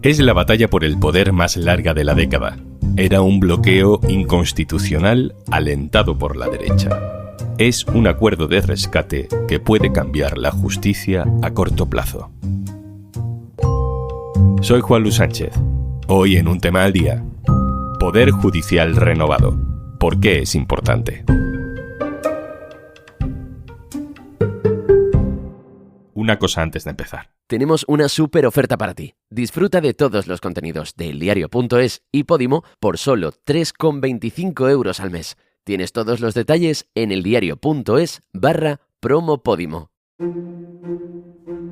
Es la batalla por el poder más larga de la década. Era un bloqueo inconstitucional alentado por la derecha. Es un acuerdo de rescate que puede cambiar la justicia a corto plazo. Soy Juan Luis Sánchez. Hoy en Un Tema al Día. Poder judicial renovado. ¿Por qué es importante? Una cosa antes de empezar. Tenemos una súper oferta para ti. Disfruta de todos los contenidos de eldiario.es y Podimo por solo 3,25 € al mes. Tienes todos los detalles en eldiario.es/promo Podimo.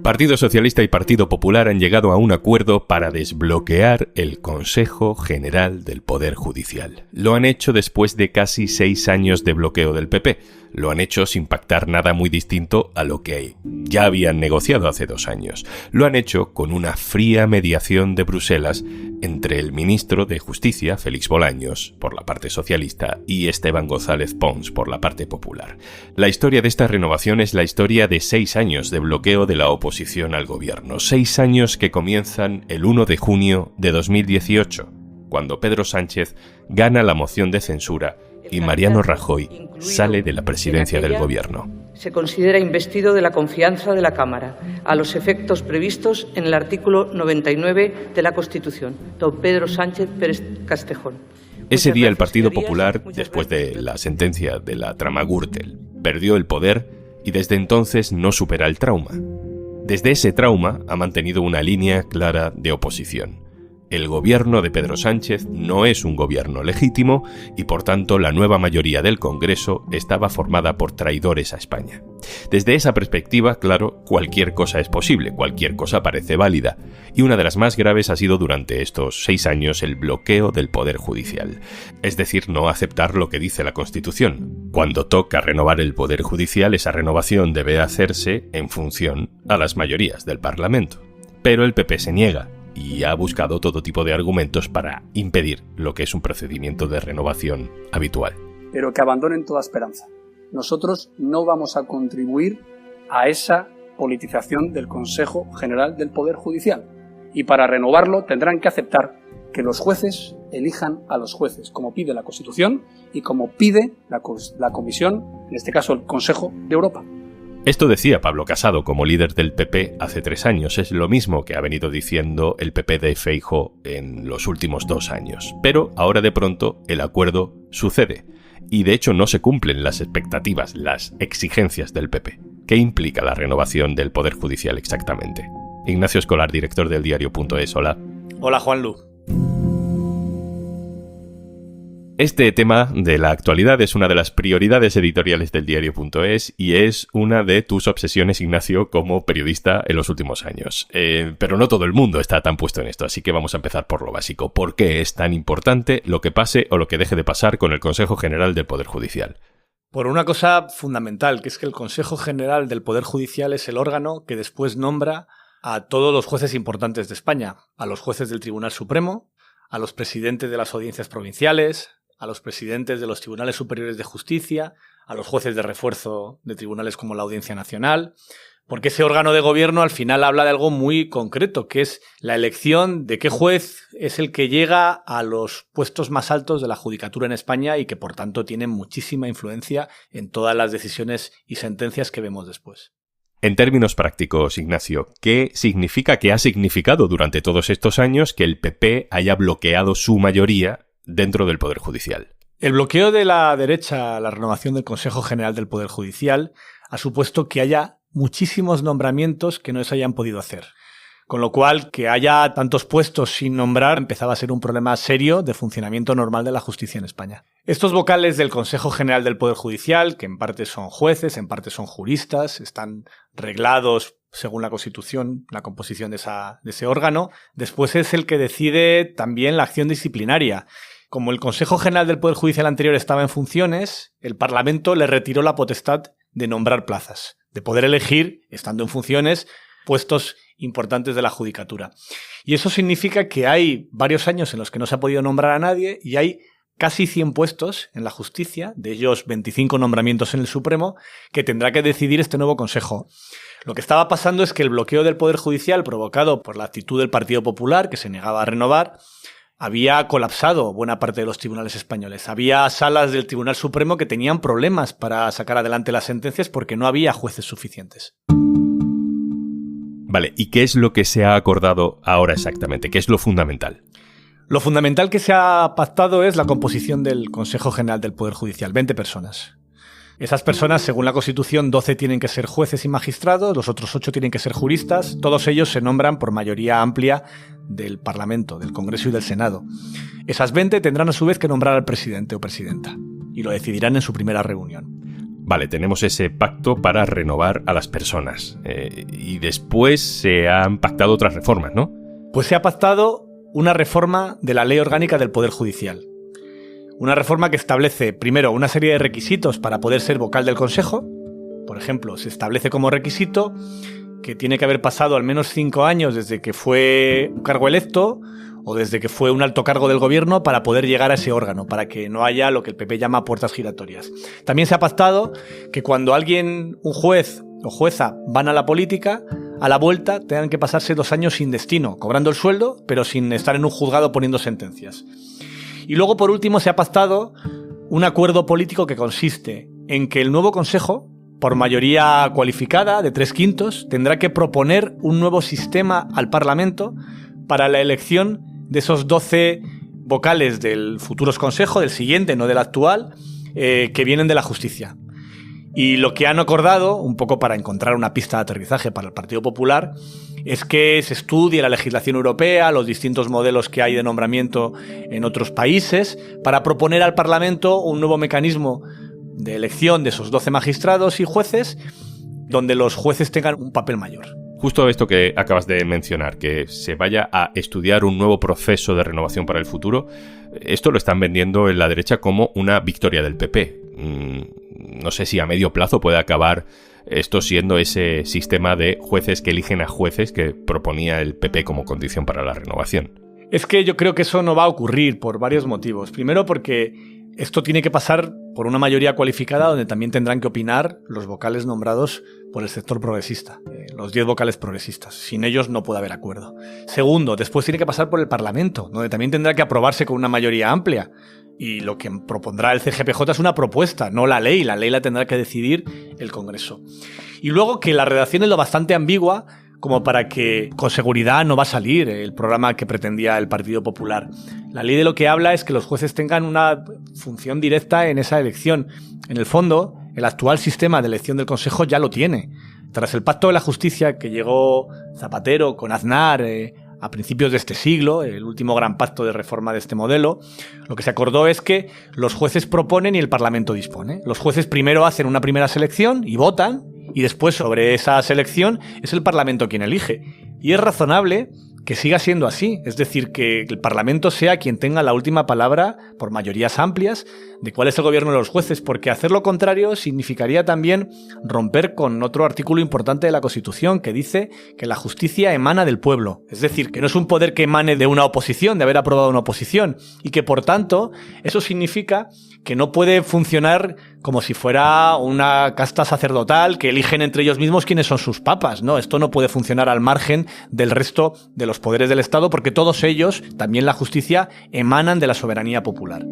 Partido Socialista y Partido Popular han llegado a un acuerdo para desbloquear el Consejo General del Poder Judicial. Lo han hecho después de casi 6 años de bloqueo del PP. Lo han hecho sin pactar nada muy distinto a lo que ya habían negociado hace 2 años. Lo han hecho con una fría mediación de Bruselas entre el ministro de Justicia, Félix Bolaños, por la parte socialista, y Esteban González Pons, por la parte popular. La historia de esta renovación es la historia de 6 años de bloqueo de la oposición al gobierno. 6 años que comienzan el 1 de junio de 2018, cuando Pedro Sánchez gana la moción de censura y Mariano Rajoy sale de la presidencia del gobierno. Se considera investido de la confianza de la Cámara, a los efectos previstos en el artículo 99 de la Constitución. Don Pedro Sánchez Pérez Castejón. Ese día el Partido Popular, después de la sentencia de la trama Gürtel, perdió el poder y desde entonces no supera el trauma. Desde ese trauma ha mantenido una línea clara de oposición. El gobierno de Pedro Sánchez no es un gobierno legítimo y, por tanto, la nueva mayoría del Congreso estaba formada por traidores a España. Desde esa perspectiva, claro, cualquier cosa es posible, cualquier cosa parece válida. Y una de las más graves ha sido durante estos 6 años el bloqueo del Poder Judicial. Es decir, no aceptar lo que dice la Constitución. Cuando toca renovar el Poder Judicial, esa renovación debe hacerse en función a las mayorías del Parlamento. Pero el PP se niega y ha buscado todo tipo de argumentos para impedir lo que es un procedimiento de renovación habitual. Pero que abandonen toda esperanza. Nosotros no vamos a contribuir a esa politización del Consejo General del Poder Judicial. Y para renovarlo tendrán que aceptar que los jueces elijan a los jueces, como pide la Constitución y como pide la Comisión, en este caso el Consejo de Europa. Esto decía Pablo Casado como líder del PP hace 3 años. Es lo mismo que ha venido diciendo el PP de Feijóo en los últimos 2 años. Pero ahora de pronto el acuerdo sucede. Y de hecho no se cumplen las expectativas, las exigencias del PP. ¿Qué implica la renovación del Poder Judicial exactamente? Ignacio Escolar, director del eldiario.es. Hola. Hola, Juanlu. Este tema de la actualidad es una de las prioridades editoriales del eldiario.es y es una de tus obsesiones, Ignacio, como periodista en los últimos años. Pero no todo el mundo está tan puesto en esto, así que vamos a empezar por lo básico. ¿Por qué es tan importante lo que pase o lo que deje de pasar con el Consejo General del Poder Judicial? Por una cosa fundamental, que es que el Consejo General del Poder Judicial es el órgano que después nombra a todos los jueces importantes de España, a los jueces del Tribunal Supremo, a los presidentes de las audiencias provinciales, a los presidentes de los tribunales superiores de justicia, a los jueces de refuerzo de tribunales como la Audiencia Nacional, porque ese órgano de gobierno al final habla de algo muy concreto, que es la elección de qué juez es el que llega a los puestos más altos de la judicatura en España y que por tanto tiene muchísima influencia en todas las decisiones y sentencias que vemos después. En términos prácticos, Ignacio, ¿qué significa, qué ha significado durante todos estos años que el PP haya bloqueado su mayoría dentro del Poder Judicial? El bloqueo de la derecha a la renovación del Consejo General del Poder Judicial ha supuesto que haya muchísimos nombramientos que no se hayan podido hacer. Con lo cual, que haya tantos puestos sin nombrar empezaba a ser un problema serio de funcionamiento normal de la justicia en España. Estos vocales del Consejo General del Poder Judicial, que en parte son jueces, en parte son juristas, están reglados según la Constitución, la composición de ese órgano, después es el que decide también la acción disciplinaria. Como el Consejo General del Poder Judicial anterior estaba en funciones, el Parlamento le retiró la potestad de nombrar plazas, de poder elegir, estando en funciones, puestos importantes de la judicatura. Y eso significa que hay varios años en los que no se ha podido nombrar a nadie y hay casi 100 puestos en la justicia, de ellos 25 nombramientos en el Supremo, que tendrá que decidir este nuevo Consejo. Lo que estaba pasando es que el bloqueo del Poder Judicial, provocado por la actitud del Partido Popular, que se negaba a renovar, había colapsado buena parte de los tribunales españoles. Había salas del Tribunal Supremo que tenían problemas para sacar adelante las sentencias porque no había jueces suficientes. Vale, ¿y qué es lo que se ha acordado ahora exactamente? ¿Qué es lo fundamental? Lo fundamental que se ha pactado es la composición del Consejo General del Poder Judicial, 20 personas. Esas personas, según la Constitución, 12 tienen que ser jueces y magistrados, los otros 8 tienen que ser juristas. Todos ellos se nombran por mayoría amplia del Parlamento, del Congreso y del Senado. Esas 20 tendrán a su vez que nombrar al presidente o presidenta, y lo decidirán en su primera reunión. Vale, tenemos ese pacto para renovar a las personas. Y después se han pactado otras reformas, ¿no? Pues se ha pactado una reforma de la Ley Orgánica del Poder Judicial. Una reforma que establece, primero, una serie de requisitos para poder ser vocal del Consejo. Por ejemplo, se establece como requisito que tiene que haber pasado al menos 5 años desde que fue un cargo electo o desde que fue un alto cargo del gobierno para poder llegar a ese órgano, para que no haya lo que el PP llama puertas giratorias. También se ha pactado que cuando un juez o jueza van a la política, a la vuelta tengan que pasarse 2 años sin destino, cobrando el sueldo, pero sin estar en un juzgado poniendo sentencias. Y luego, por último, se ha pactado un acuerdo político que consiste en que el nuevo Consejo, por mayoría cualificada de 3/5, tendrá que proponer un nuevo sistema al Parlamento para la elección de esos 12 vocales del futuros Consejo, del siguiente, no del actual, que vienen de la justicia. Y lo que han acordado, un poco para encontrar una pista de aterrizaje para el Partido Popular, es que se estudie la legislación europea, los distintos modelos que hay de nombramiento en otros países, para proponer al Parlamento un nuevo mecanismo de elección de esos 12 magistrados y jueces, donde los jueces tengan un papel mayor. Justo esto que acabas de mencionar, que se vaya a estudiar un nuevo proceso de renovación para el futuro, esto lo están vendiendo en la derecha como una victoria del PP. No sé si a medio plazo puede acabar esto siendo ese sistema de jueces que eligen a jueces que proponía el PP como condición para la renovación. Es que yo creo que eso no va a ocurrir por varios motivos. Primero, porque esto tiene que pasar por una mayoría cualificada donde también tendrán que opinar los vocales nombrados por el sector progresista, los 10 vocales progresistas. Sin ellos no puede haber acuerdo. Segundo, después tiene que pasar por el Parlamento, donde también tendrá que aprobarse con una mayoría amplia. Y lo que propondrá el CGPJ es una propuesta, no la ley. La ley la tendrá que decidir el Congreso. Y luego que la redacción es lo bastante ambigua como para que con seguridad no va a salir el programa que pretendía el Partido Popular. La ley de lo que habla es que los jueces tengan una función directa en esa elección. En el fondo, el actual sistema de elección del Consejo ya lo tiene. Tras el Pacto de la Justicia que llegó Zapatero con Aznar a principios de este siglo, el último gran pacto de reforma de este modelo, lo que se acordó es que los jueces proponen y el Parlamento dispone. Los jueces primero hacen una primera selección y votan, y después sobre esa selección es el Parlamento quien elige. Y es razonable que siga siendo así, es decir, que el Parlamento sea quien tenga la última palabra por mayorías amplias de cuál es el gobierno de los jueces, porque hacer lo contrario significaría también romper con otro artículo importante de la Constitución que dice que la justicia emana del pueblo, es decir, que no es un poder que emane de una oposición, de haber aprobado una oposición, y que por tanto eso significa que no puede funcionar como si fuera una casta sacerdotal que eligen entre ellos mismos quiénes son sus papas. No, esto no puede funcionar al margen del resto de los poderes del Estado, porque todos ellos, también la justicia, emanan de la soberanía popular.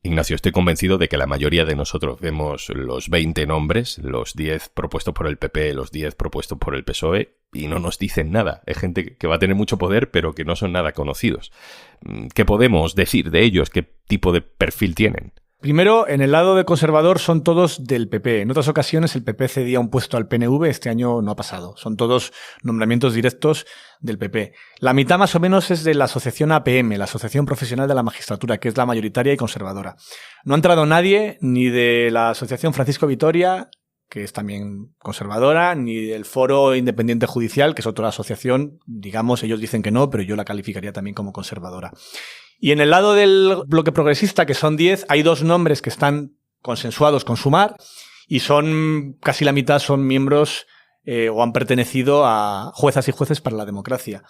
Ignacio, estoy convencido de que la mayoría de nosotros vemos los 20 nombres, los 10 propuestos por el PP, los 10 propuestos por el PSOE, y no nos dicen nada. Hay gente que va a tener mucho poder, pero que no son nada conocidos. ¿Qué podemos decir de ellos? ¿Qué tipo de perfil tienen? Primero, en el lado de conservador son todos del PP. En otras ocasiones el PP cedía un puesto al PNV, este año no ha pasado. Son todos nombramientos directos del PP. La mitad más o menos es de la asociación APM, la Asociación Profesional de la Magistratura, que es la mayoritaria y conservadora. No ha entrado nadie ni de la Asociación Francisco Vitoria, que es también conservadora, ni del Foro Independiente Judicial, que es otra asociación, digamos, ellos dicen que no, pero yo la calificaría también como conservadora. Y en el lado del bloque progresista, que son 10, hay 2 nombres que están consensuados con Sumar y son casi la mitad son miembros o han pertenecido a Juezas y Jueces para la Democracia,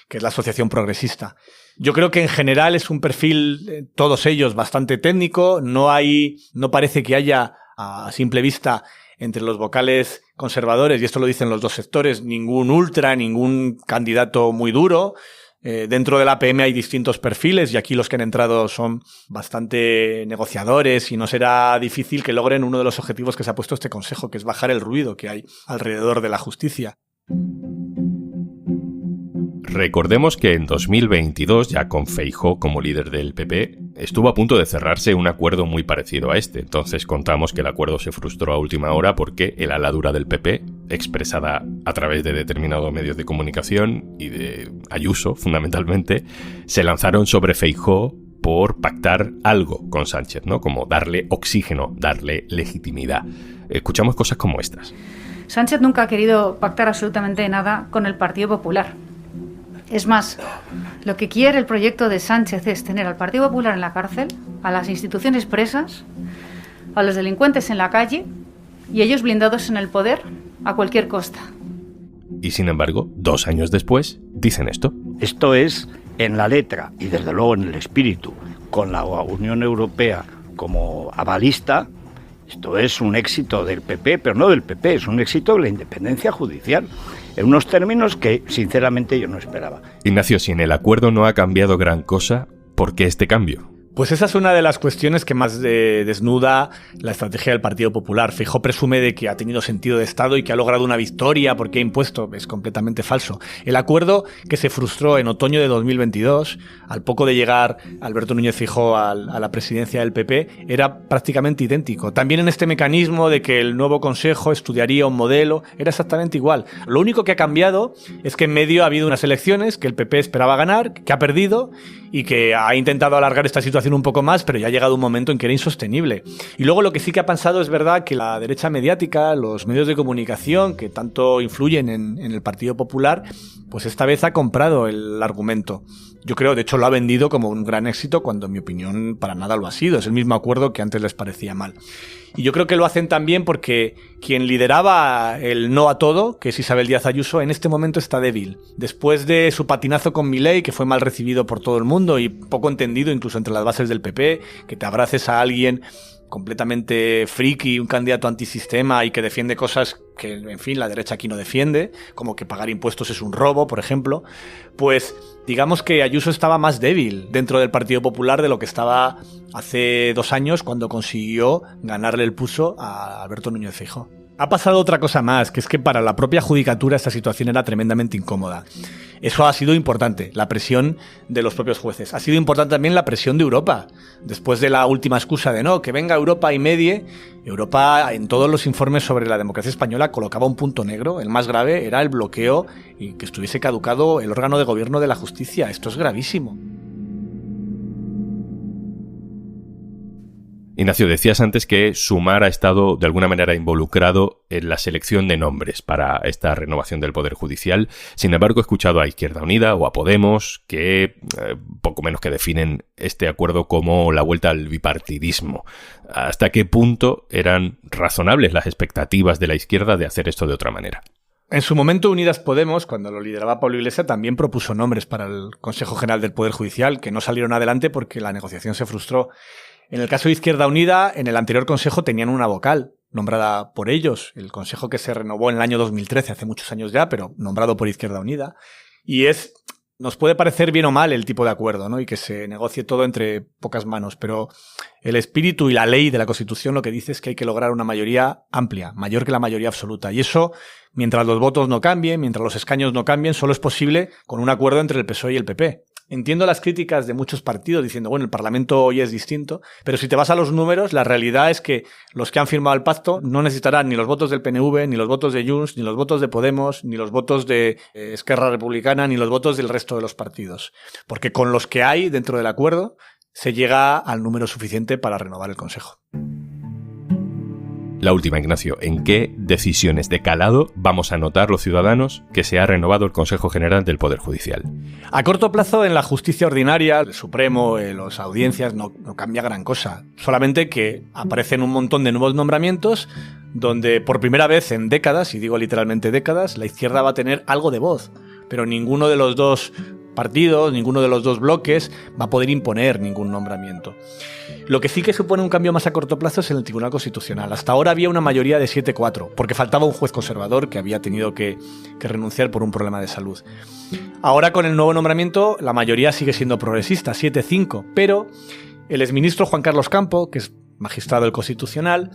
que es la Asociación Progresista. Yo creo que en general es un perfil, todos ellos, bastante técnico. No parece que haya, a simple vista, entre los vocales conservadores, y esto lo dicen los dos sectores, ningún ultra, ningún candidato muy duro. Dentro de la APM hay distintos perfiles y aquí los que han entrado son bastante negociadores y no será difícil que logren uno de los objetivos que se ha puesto este Consejo, que es bajar el ruido que hay alrededor de la justicia. Recordemos que en 2022, ya con Feijóo como líder del PP, estuvo a punto de cerrarse un acuerdo muy parecido a este. Entonces contamos que el acuerdo se frustró a última hora porque el ala dura del PP, expresada a través de determinados medios de comunicación y de Ayuso, fundamentalmente, se lanzaron sobre Feijóo por pactar algo con Sánchez, ¿no? Como darle oxígeno, darle legitimidad. Escuchamos cosas como estas. Sánchez nunca ha querido pactar absolutamente nada con el Partido Popular. Es más, lo que quiere el proyecto de Sánchez es tener al Partido Popular en la cárcel, a las instituciones presas, a los delincuentes en la calle y ellos blindados en el poder a cualquier costa. Y sin embargo, 2 años después, dicen esto. Esto es, en la letra y desde luego en el espíritu, con la Unión Europea como avalista, esto es un éxito del PP, pero no del PP, es un éxito de la independencia judicial, en unos términos que sinceramente yo no esperaba. Ignacio, si en el acuerdo no ha cambiado gran cosa, ¿por qué este cambio? Pues esa es una de las cuestiones que más desnuda la estrategia del Partido Popular. Feijóo presume de que ha tenido sentido de Estado y que ha logrado una victoria porque ha impuesto. Es completamente falso. El acuerdo que se frustró en otoño de 2022, al poco de llegar Alberto Núñez Feijóo a la presidencia del PP, era prácticamente idéntico. También en este mecanismo de que el nuevo Consejo estudiaría un modelo, era exactamente igual. Lo único que ha cambiado es que en medio ha habido unas elecciones que el PP esperaba ganar, que ha perdido y que ha intentado alargar esta situación un poco más, pero ya ha llegado un momento en que era insostenible. Y luego lo que sí que ha pasado es verdad que la derecha mediática, los medios de comunicación que tanto influyen en el Partido Popular, pues esta vez ha comprado el argumento. Yo creo, de hecho, lo ha vendido como un gran éxito cuando, en mi opinión, para nada lo ha sido. Es el mismo acuerdo que antes les parecía mal. Y yo creo que lo hacen también porque quien lideraba el no a todo, que es Isabel Díaz Ayuso, en este momento está débil. Después de su patinazo con Milei, que fue mal recibido por todo el mundo y poco entendido incluso entre las bases del PP, que te abraces a alguien completamente friki, un candidato antisistema y que defiende cosas que, en fin, la derecha aquí no defiende, como que pagar impuestos es un robo, por ejemplo, pues digamos que Ayuso estaba más débil dentro del Partido Popular de lo que estaba hace 2 años cuando consiguió ganarle el pulso a Alberto Núñez Feijóo. Ha pasado otra cosa más, que es que para la propia judicatura esta situación era tremendamente incómoda. Eso ha sido importante, la presión de los propios jueces. Ha sido importante también la presión de Europa. Después de la última excusa de no, que venga Europa y medie, Europa en todos los informes sobre la democracia española colocaba un punto negro. El más grave era el bloqueo y que estuviese caducado el órgano de gobierno de la justicia. Esto es gravísimo. Ignacio, decías antes que Sumar ha estado de alguna manera involucrado en la selección de nombres para esta renovación del Poder Judicial. Sin embargo, he escuchado a Izquierda Unida o a Podemos que poco menos que definen este acuerdo como la vuelta al bipartidismo. ¿Hasta qué punto eran razonables las expectativas de la izquierda de hacer esto de otra manera? En su momento, Unidas Podemos, cuando lo lideraba Pablo Iglesias, también propuso nombres para el Consejo General del Poder Judicial, que no salieron adelante porque la negociación se frustró. En el caso de Izquierda Unida, en el anterior consejo tenían una vocal nombrada por ellos, el consejo que se renovó en el año 2013, hace muchos años ya, pero nombrado por Izquierda Unida. Y nos puede parecer bien o mal el tipo de acuerdo, ¿no? Y que se negocie todo entre pocas manos, pero el espíritu y la ley de la Constitución lo que dice es que hay que lograr una mayoría amplia, mayor que la mayoría absoluta. Y eso, mientras los votos no cambien, mientras los escaños no cambien, solo es posible con un acuerdo entre el PSOE y el PP. Entiendo las críticas de muchos partidos diciendo, bueno, el Parlamento hoy es distinto, pero si te vas a los números, la realidad es que los que han firmado el pacto no necesitarán ni los votos del PNV, ni los votos de Junts, ni los votos de Podemos, ni los votos de Esquerra Republicana, ni los votos del resto de los partidos. Porque con los que hay dentro del acuerdo se llega al número suficiente para renovar el Consejo. La última, Ignacio, ¿en qué decisiones de calado vamos a notar los ciudadanos que se ha renovado el Consejo General del Poder Judicial? A corto plazo, en la justicia ordinaria, el Supremo, las audiencias, no cambia gran cosa. Solamente que aparecen un montón de nuevos nombramientos donde por primera vez en décadas, y digo literalmente décadas, la izquierda va a tener algo de voz. pero ninguno de los dos partidos, ninguno de los dos bloques va a poder imponer ningún nombramiento. Lo que sí que supone un cambio más a corto plazo es en el Tribunal Constitucional. Hasta ahora había una mayoría de 7-4, porque faltaba un juez conservador que había tenido que renunciar por un problema de salud. Ahora, con el nuevo nombramiento, la mayoría sigue siendo progresista, 7-5, pero el exministro Juan Carlos Campo, que es magistrado del Constitucional,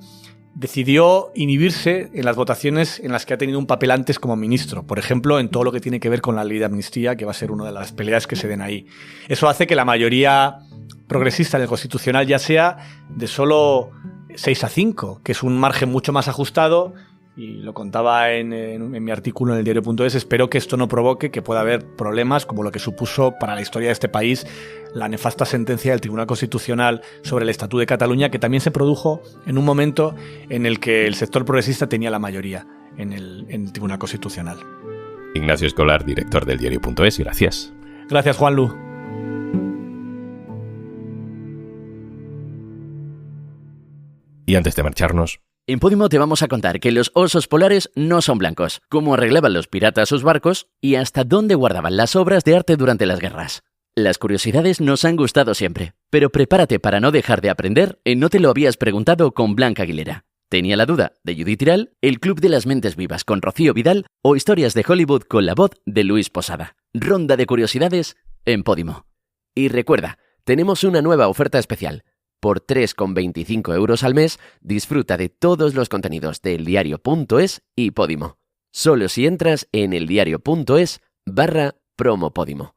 decidió inhibirse en las votaciones en las que ha tenido un papel antes como ministro, por ejemplo, en todo lo que tiene que ver con la ley de amnistía, que va a ser una de las peleas que se den ahí. Eso hace que la mayoría progresista del Constitucional ya sea de solo 6-5, que es un margen mucho más ajustado, y lo contaba en mi artículo en el diario.es. Espero que esto no provoque que pueda haber problemas como lo que supuso para la historia de este país la nefasta sentencia del Tribunal Constitucional sobre el Estatut de Cataluña, que también se produjo en un momento en el que el sector progresista tenía la mayoría en el Tribunal Constitucional. Ignacio Escolar, director del diario.es, gracias. Gracias, Juanlu. Y antes de marcharnos, en Podimo te vamos a contar que los osos polares no son blancos, cómo arreglaban los piratas sus barcos y hasta dónde guardaban las obras de arte durante las guerras. Las curiosidades nos han gustado siempre, pero prepárate para no dejar de aprender en No te lo habías preguntado con Blanca Aguilera. Tenía la duda de Judith Tiral, El Club de las Mentes Vivas con Rocío Vidal o Historias de Hollywood con la voz de Luis Posada. Ronda de curiosidades en Podimo. Y recuerda, tenemos una nueva oferta especial. Por 3,25 euros al mes, disfruta de todos los contenidos de eldiario.es y Podimo. Solo si entras en eldiario.es/promopodimo.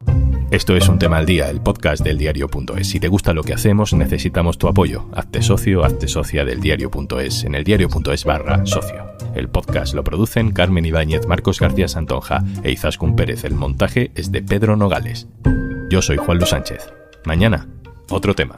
Esto es Un Tema al Día, el podcast del diario.es. Si te gusta lo que hacemos, necesitamos tu apoyo. Hazte socio, hazte socia del diario.es en eldiario.es/socio. El podcast lo producen Carmen Ibáñez, Marcos García Santonja e Izaskun Pérez. El montaje es de Pedro Nogales. Yo soy Juanlu Sánchez. Mañana, otro tema.